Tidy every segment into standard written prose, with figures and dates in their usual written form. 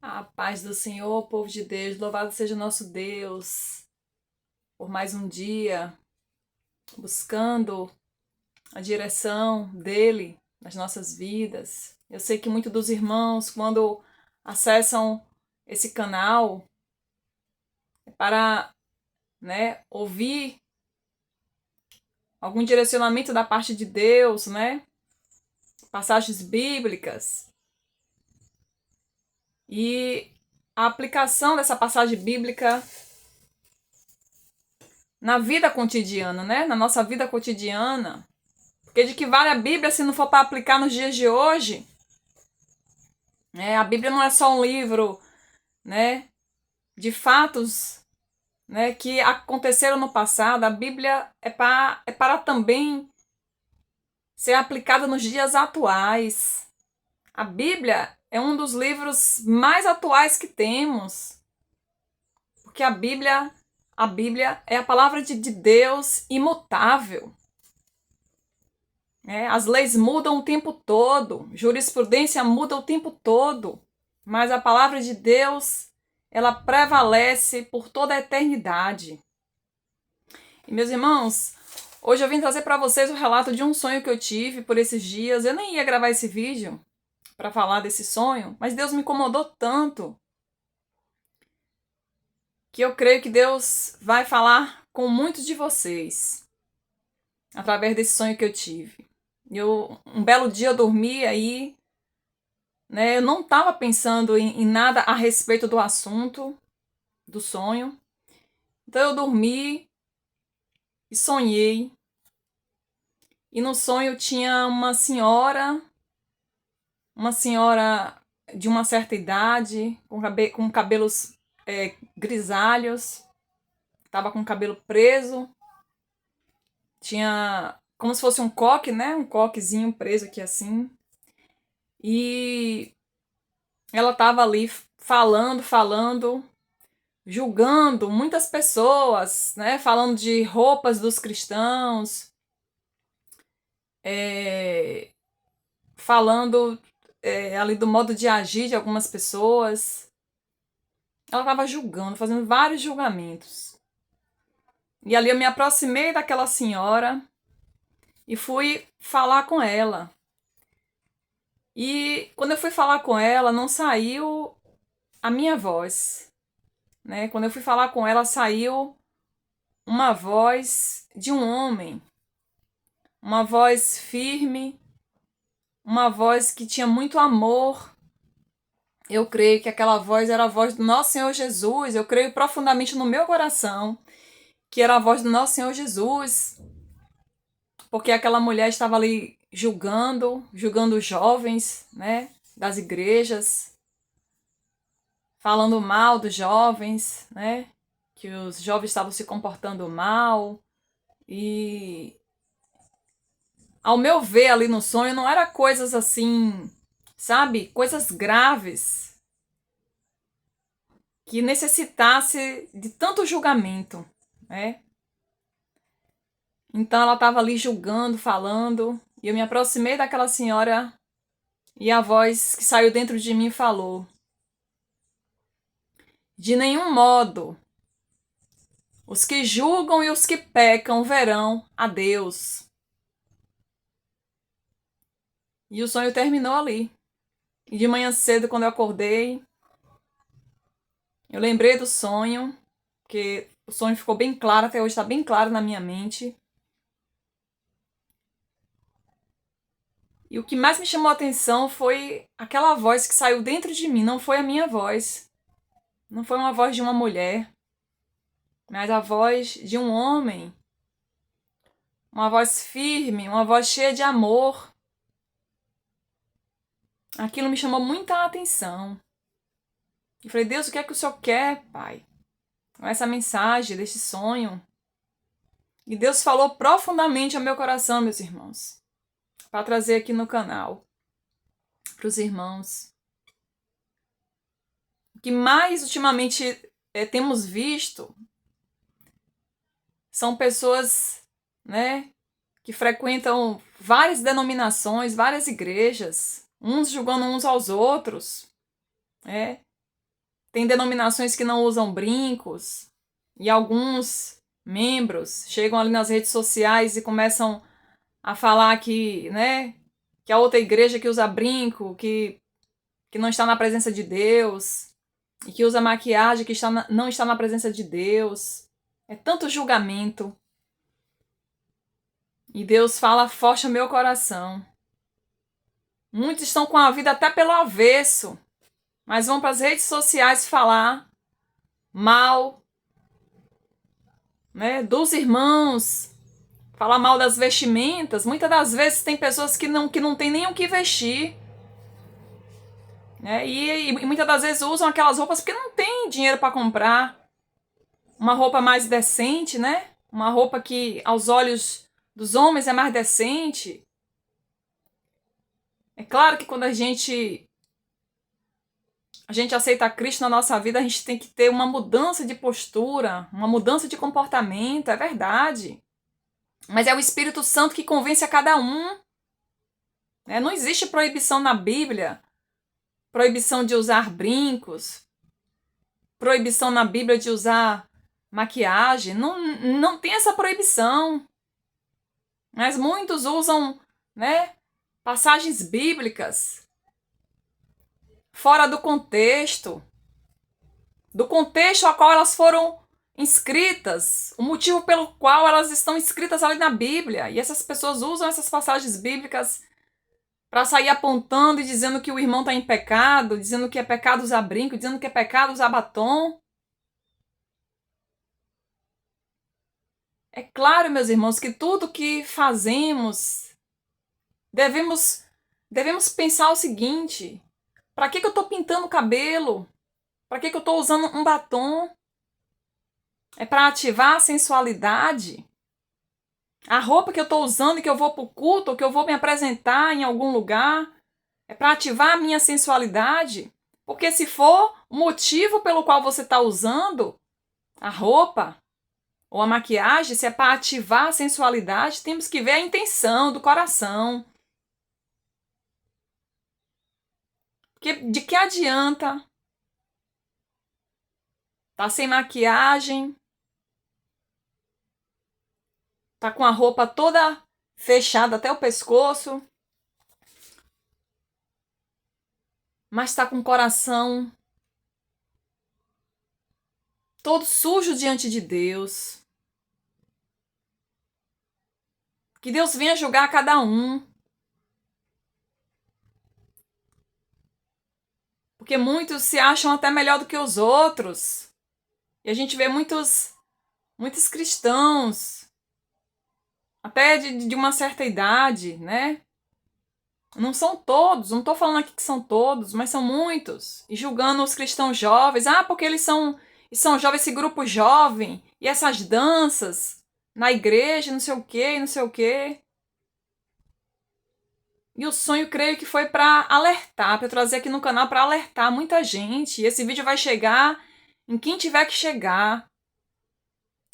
A paz do Senhor, povo de Deus, louvado seja o nosso Deus, por mais um dia, buscando a direção dEle nas nossas vidas. Eu sei que muitos dos irmãos, quando acessam esse canal, é para, ouvir algum direcionamento da parte de Deus, passagens bíblicas. E a aplicação dessa passagem bíblica na vida cotidiana, na nossa vida cotidiana. Porque de que vale a Bíblia se não for para aplicar nos dias de hoje? A Bíblia não é só um livro, de fatos, que aconteceram no passado. A Bíblia é para também ser aplicada nos dias atuais. A Bíblia é um dos livros mais atuais que temos. Porque a Bíblia é a palavra de Deus imutável. As leis mudam o tempo todo, jurisprudência muda o tempo todo, mas a palavra de Deus, ela prevalece por toda a eternidade. E meus irmãos, hoje eu vim trazer para vocês o relato de um sonho que eu tive por esses dias. Eu nem ia gravar esse vídeo para falar desse sonho, mas Deus me incomodou tanto que eu creio que Deus vai falar com muitos de vocês através desse sonho que eu tive. Um belo dia eu dormi aí, eu não estava pensando em nada a respeito do assunto, do sonho. Então eu dormi e sonhei. E no sonho tinha uma senhora de uma certa idade, com cabelos grisalhos, estava com o cabelo preso, tinha como se fosse um coque, um coquezinho preso aqui assim. E ela estava ali falando, julgando muitas pessoas, falando de roupas dos cristãos, falando ali do modo de agir de algumas pessoas. Ela estava julgando, fazendo vários julgamentos. E ali eu me aproximei daquela senhora e fui falar com ela. E quando eu fui falar com ela, não saiu a minha voz. Quando eu fui falar com ela, saiu uma voz de um homem. Uma voz firme, uma voz que tinha muito amor. Eu creio que aquela voz era a voz do nosso Senhor Jesus. Eu creio profundamente no meu coração que era a voz do nosso Senhor Jesus. Porque aquela mulher estava ali julgando os jovens, das igrejas, falando mal dos jovens, que os jovens estavam se comportando mal. E ao meu ver ali no sonho, não era coisas assim, sabe? Coisas graves que necessitasse de tanto julgamento, Então ela estava ali julgando, falando, e eu me aproximei daquela senhora e a voz que saiu dentro de mim falou: de nenhum modo os que julgam e os que pecam verão a Deus. E o sonho terminou ali. E de manhã cedo, quando eu acordei, eu lembrei do sonho, porque o sonho ficou bem claro, até hoje está bem claro na minha mente. E o que mais me chamou a atenção foi aquela voz que saiu dentro de mim. Não foi a minha voz. Não foi uma voz de uma mulher, mas a voz de um homem. Uma voz firme, uma voz cheia de amor. Aquilo me chamou muita atenção. Eu falei: Deus, o que é que o Senhor quer, Pai, com essa mensagem, desse sonho? E Deus falou profundamente ao meu coração, meus irmãos, para trazer aqui no canal, para os irmãos. O que mais ultimamente temos visto são pessoas, que frequentam várias denominações, várias igrejas, uns julgando uns aos outros, Tem denominações que não usam brincos. E alguns membros chegam ali nas redes sociais e começam a falar que, né, que a outra igreja que usa brinco, que não está na presença de Deus, e que usa maquiagem que não está na presença de Deus. É tanto julgamento. E Deus fala forte ao meu coração. Muitos estão com a vida até pelo avesso, mas vão para as redes sociais falar mal, né, dos irmãos, falar mal das vestimentas. Muitas das vezes tem pessoas que não tem nem o que vestir. Né, e muitas das vezes usam aquelas roupas porque não tem dinheiro para comprar uma roupa mais decente, né? Uma roupa que aos olhos dos homens é mais decente. É claro que quando a gente aceita Cristo na nossa vida, a gente tem que ter uma mudança de postura, uma mudança de comportamento, é verdade. Mas é o Espírito Santo que convence a cada um. Né? Não existe proibição na Bíblia, proibição de usar brincos, proibição na Bíblia de usar maquiagem. Não tem essa proibição. Mas muitos usam, né, passagens bíblicas fora do contexto a qual elas foram inscritas, o motivo pelo qual elas estão inscritas ali na Bíblia. E essas pessoas usam essas passagens bíblicas para sair apontando e dizendo que o irmão está em pecado, dizendo que é pecado usar brinco, dizendo que é pecado usar batom. É claro, meus irmãos, que tudo que fazemos devemos pensar o seguinte: para que eu estou pintando o cabelo? Para que eu estou usando um batom? É para ativar a sensualidade? A roupa que eu estou usando e que eu vou para o culto, ou que eu vou me apresentar em algum lugar, é para ativar a minha sensualidade? Porque se for o motivo pelo qual você está usando a roupa ou a maquiagem, se é para ativar a sensualidade, temos que ver a intenção do coração. Porque de que adianta tá sem maquiagem, tá com a roupa toda fechada até o pescoço, mas tá com o coração todo sujo diante de Deus. Que Deus venha julgar cada um. Porque muitos se acham até melhor do que os outros. E a gente vê muitos cristãos, até de uma certa idade, né? Não são todos, não estou falando aqui que são todos, mas são muitos. E julgando os cristãos jovens, porque eles são jovens, esse grupo jovem, e essas danças na igreja, não sei o quê, não sei o quê. E o sonho, creio que foi para alertar, para trazer aqui no canal para alertar muita gente. E esse vídeo vai chegar em quem tiver que chegar.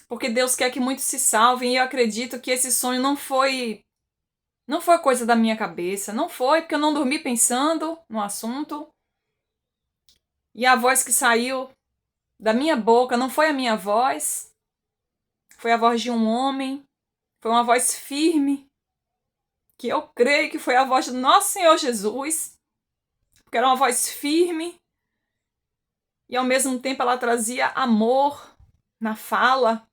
Porque Deus quer que muitos se salvem, e eu acredito que esse sonho não foi coisa da minha cabeça, não foi, porque eu não dormi pensando no assunto. E a voz que saiu da minha boca não foi a minha voz, foi a voz de um homem, foi uma voz firme, que eu creio que foi a voz do nosso Senhor Jesus, porque era uma voz firme, e ao mesmo tempo ela trazia amor na fala.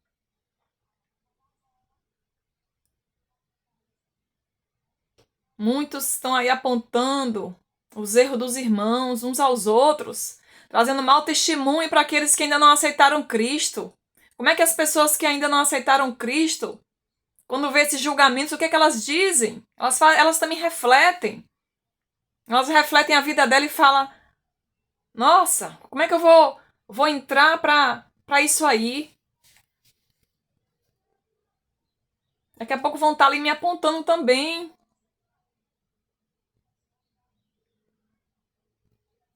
Muitos estão aí apontando os erros dos irmãos uns aos outros, trazendo mau testemunho para aqueles que ainda não aceitaram Cristo. Como é que as pessoas que ainda não aceitaram Cristo, quando vê esses julgamentos, o que é que elas dizem? Elas também refletem. Elas refletem a vida dela e falam: nossa, como é que eu vou entrar para isso aí? Daqui a pouco vão estar ali me apontando também.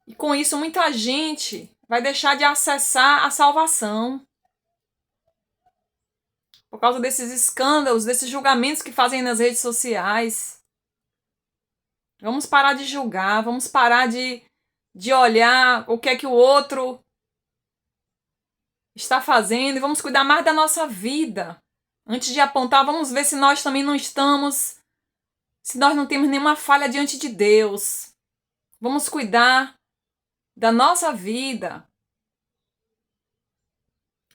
E com isso, muita gente vai deixar de acessar a salvação. Por causa desses escândalos, desses julgamentos que fazem nas redes sociais. Vamos parar de julgar, vamos parar de olhar o que é que o outro está fazendo e vamos cuidar mais da nossa vida. Antes de apontar, vamos ver se nós também não estamos, se nós não temos nenhuma falha diante de Deus. Vamos cuidar da nossa vida.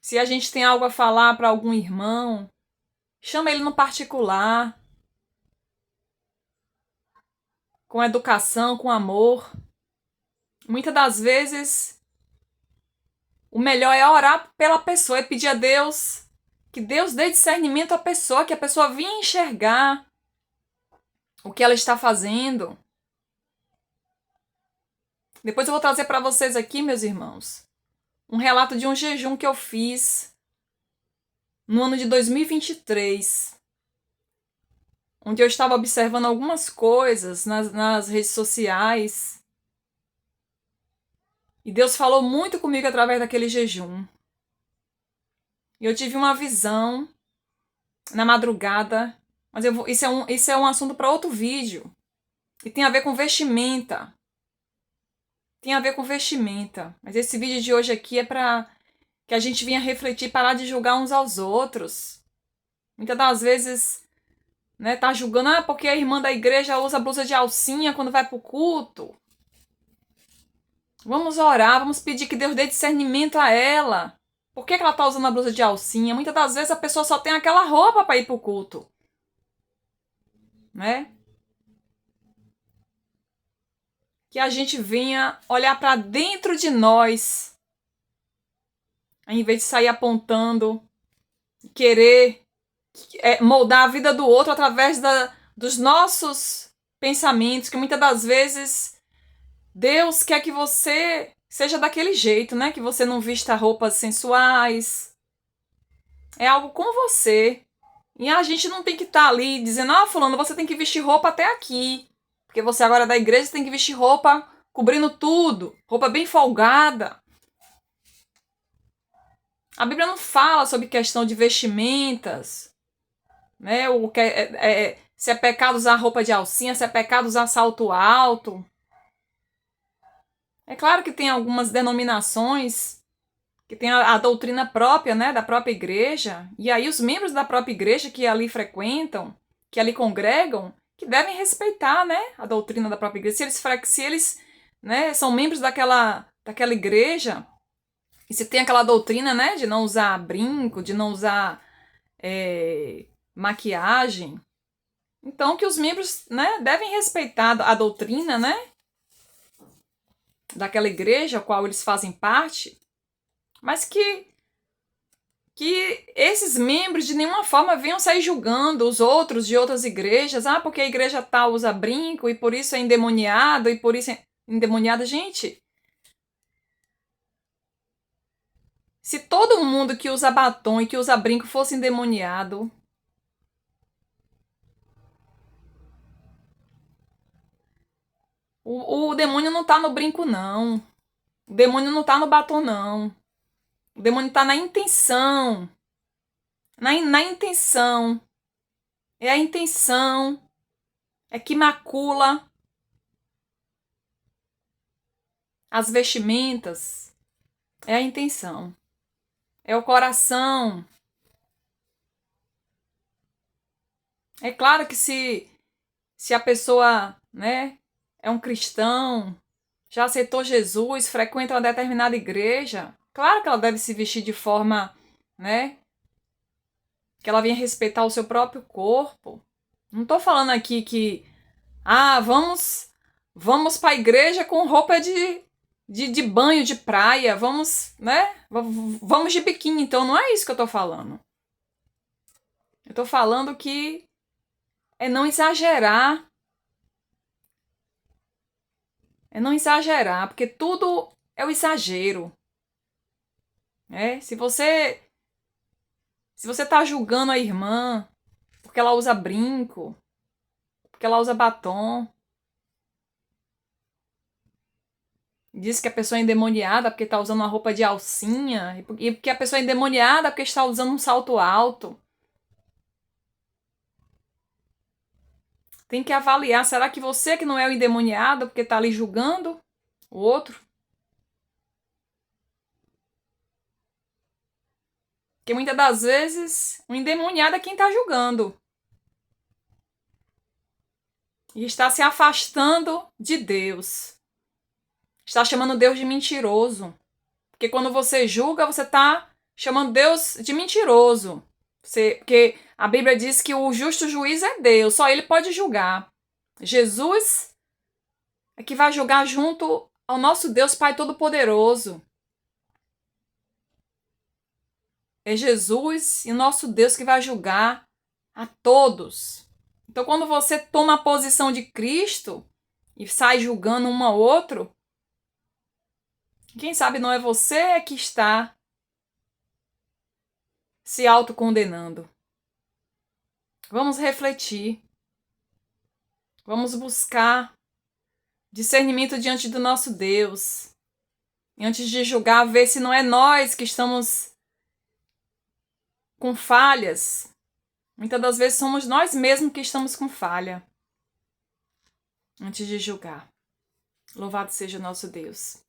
Se a gente tem algo a falar para algum irmão, chama ele no particular, com educação, com amor. Muitas das vezes, o melhor é orar pela pessoa, é pedir a Deus que Deus dê discernimento à pessoa, que a pessoa venha enxergar o que ela está fazendo. Depois eu vou trazer para vocês aqui, meus irmãos, um relato de um jejum que eu fiz no ano de 2023, onde eu estava observando algumas coisas nas redes sociais. E Deus falou muito comigo através daquele jejum. E eu tive uma visão na madrugada, mas isso é um assunto para outro vídeo. E tem a ver com vestimenta. Tem a ver com vestimenta. Mas esse vídeo de hoje aqui é para que a gente venha refletir, parar de julgar uns aos outros. Muitas das vezes, né, tá julgando, porque a irmã da igreja usa blusa de alcinha quando vai pro culto. Vamos orar, vamos pedir que Deus dê discernimento a ela. Por que ela tá usando a blusa de alcinha? Muitas das vezes a pessoa só tem aquela roupa para ir pro culto. Né? Que a gente venha olhar para dentro de nós, ao invés de sair apontando, querer moldar a vida do outro através dos nossos pensamentos, que muitas das vezes Deus quer que você seja daquele jeito, né? Que você não vista roupas sensuais. É algo com você. E a gente não tem que estar ali dizendo, fulano, você tem que vestir roupa até aqui. Porque você agora é da igreja tem que vestir roupa cobrindo tudo. Roupa bem folgada. A Bíblia não fala sobre questão de vestimentas. Né? Se é pecado usar roupa de alcinha, se é pecado usar salto alto. É claro que tem algumas denominações que tem a doutrina própria, né, da própria igreja. E aí os membros da própria igreja que ali frequentam, que ali congregam, que devem respeitar, né, a doutrina da própria igreja. Se eles né, são membros daquela igreja, e se tem aquela doutrina, né, de não usar brinco, de não usar maquiagem, então que os membros, né, devem respeitar a doutrina, né, daquela igreja a qual eles fazem parte, mas que esses membros de nenhuma forma venham sair julgando os outros de outras igrejas, porque a igreja tal usa brinco e por isso é endemoniado e por isso é endemoniada. Gente, se todo mundo que usa batom e que usa brinco fosse endemoniado, o demônio não tá no brinco, não. O demônio não tá no batom, não. O demônio tá na intenção. Na intenção. É a intenção. É que macula as vestimentas. É a intenção. É o coração. É claro que se a pessoa, né, é um cristão, já aceitou Jesus, frequenta uma determinada igreja, claro que ela deve se vestir de forma, né, que ela venha respeitar o seu próprio corpo. Não tô falando aqui que, vamos para a igreja com roupa de banho, de praia, vamos, né, vamos de biquíni, então não é isso que eu tô falando. Eu tô falando que é não exagerar. É não exagerar, porque tudo é o exagero. Se você tá julgando a irmã porque ela usa brinco, porque ela usa batom, diz que a pessoa é endemoniada porque está usando uma roupa de alcinha, e porque a pessoa é endemoniada porque está usando um salto alto. Tem que avaliar, será que você que não é o endemoniado porque está ali julgando o outro? Porque muitas das vezes o endemoniado é quem está julgando. E está se afastando de Deus. Está chamando Deus de mentiroso. Porque quando você julga, você está chamando Deus de mentiroso. Porque a Bíblia diz que o justo juiz é Deus, só Ele pode julgar. Jesus é que vai julgar junto ao nosso Deus Pai Todo-Poderoso. É Jesus e o nosso Deus que vai julgar a todos. Então, quando você toma a posição de Cristo e sai julgando um ao outro, quem sabe não é você que está se autocondenando. Vamos refletir. Vamos buscar discernimento diante do nosso Deus. E antes de julgar, ver se não é nós que estamos com falhas. Muitas das vezes somos nós mesmos que estamos com falha. Antes de julgar. Louvado seja o nosso Deus.